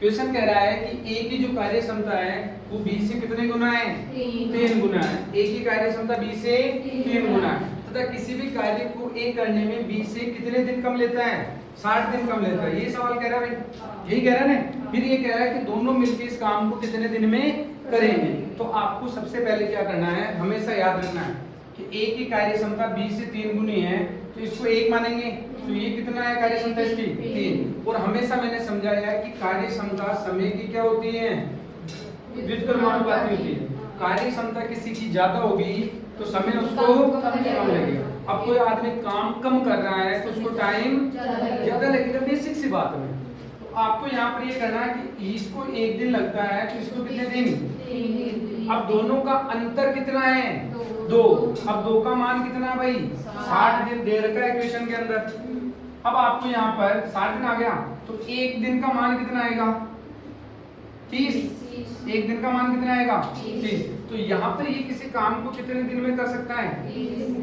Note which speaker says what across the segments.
Speaker 1: Question कह रहा है कि ए की जो कार्य क्षमता है वो बी से कितने गुना है? 3 गुना है। ए की कार्य क्षमता बी से 3 गुना है तथा किसी भी कार्य को ए करने में बी से कितने दिन कम लेता है? 60 दिन कम लेता है। ये सवाल कह रहा है भाई, यही कह रहा है ना। फिर ये कह रहा है कि दोनों मिलकर इस काम को कितने दिन में करेंगे। तो आपको सबसे पहले क्या करना है, हमेशा याद रखना है कि ए की कार्य क्षमता बी से 3 गुनी है तो इसको 1 मानेंगे। तो ये कितना है कार्य क्षमता इसकी? 3। और हमेशा मैंने समझाया है कि कार्य क्षमता समय की क्या होती है? व्युत्क्रमानुपाती होती है। कार्य क्षमता किसी की ज्यादा होगी तो समय उसको कम लगेगा। अब कोई आदमी काम कम कर रहा है तो उसको टाइम ज्यादा लगेगा, बेसिक सी बात है। तो आपको यहाँ पर ये करना है कि इसको 1 दिन लगता है तो इसको कितने दिन? अब दोनों का अंतर कितना है? 2। अब 2 का मान कितना है भाई? 60 दिन दे रखा है क्वेश्चन के अंदर। अब आपको यहाँ पर 60 दिन आ गया तो 1 दिन का मान कितना आएगा? 30। 1 दिन का मान कितना आएगा? 30। तो यहाँ पर ये किसी काम को कितने दिन में कर सकता है?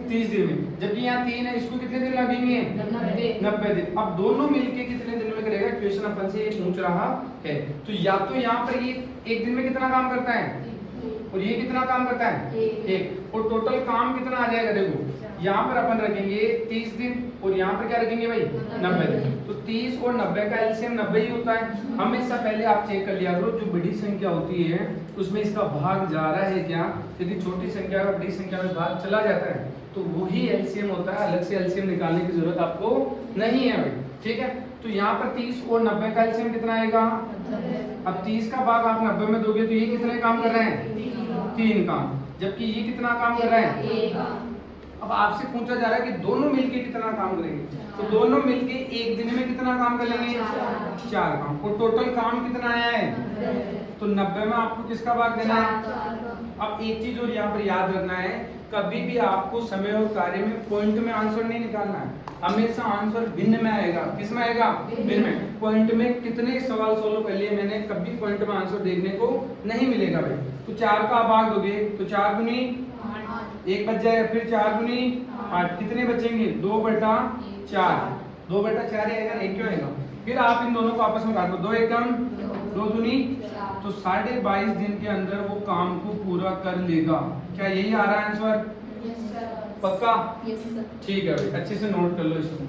Speaker 1: 30 दिन में। जबकि यहाँ 3 है, इसको कितने दिन लगेंगे? 90 दिन। अब दोनों मिलके कितने दिन में करेगा? क्वेश्चन अपन से ये पूछ रहा है। तो या तो यहाँ पर ये 1 दिन में कितना काम करता है और ये कितना काम करता है? 1। और टोटल काम कितना आ जाएगा? देखो यहाँ पर अपन रखेंगे 30 दिन और यहाँ पर क्या रखेंगे भाई? 90 दिन। तो 30 और 90 का एलसीएम 90 ही होता है। हमेशा पहले आप चेक कर लिया करो, जो बड़ी संख्या होती है उसमें इसका भाग जा रहा है क्या। यदि छोटी संख्या का बड़ी संख्या में भाग चला जाता है तो वही एलसीएम होता है, अलग से एलसीएम निकालने की जरूरत आपको नहीं है भाई। ठीक है, तो यहाँ पर 30 और 90 का एलसीएम कितना आएगा? अब 30 का भाग आप 90 में दोगे तो ये कितने काम कर रहे हैं? 3 काम। जबकि ये कितना काम कर रहा है? अब आपसे पूछा जा रहा है कि दोनों मिलके कितना काम करेंगे। तो दोनों मिलके 1 दिन में कितना काम कर लेंगे? 4 काम। और टोटल काम कितना आया है? तो 90 में आपको किसका भाग देना है? अब एक चीज और यहाँ पर याद रखना है, कभी भी आपको समय और कार्य में पॉइंट में आंसर नहीं निकालना है। हमेशा आंसर भिन्न में आएगा। किस में आएगा? भिन्न में। पॉइंट में कितने सवाल सोल्व कर लिए मैंने, कभी पॉइंट में आंसर देखने को नहीं मिलेगा भाई। तो 4 का भाग दोगे तो 4 गुनी 1 बच जाएगा, फिर 4 गुनी 8, कितने बचेंगे? 2/4। 2/4 आएगा, 1 क्यों आएगा? फिर आप इन दोनों को आपस में काट दो, 2 एकम 2 दूनी, तो 22.5 दिन के अंदर वो काम को पूरा कर लेगा। क्या यही आ रहा है आंसर? पक्का? ठीक है भाई, अच्छे से नोट कर लो इसको।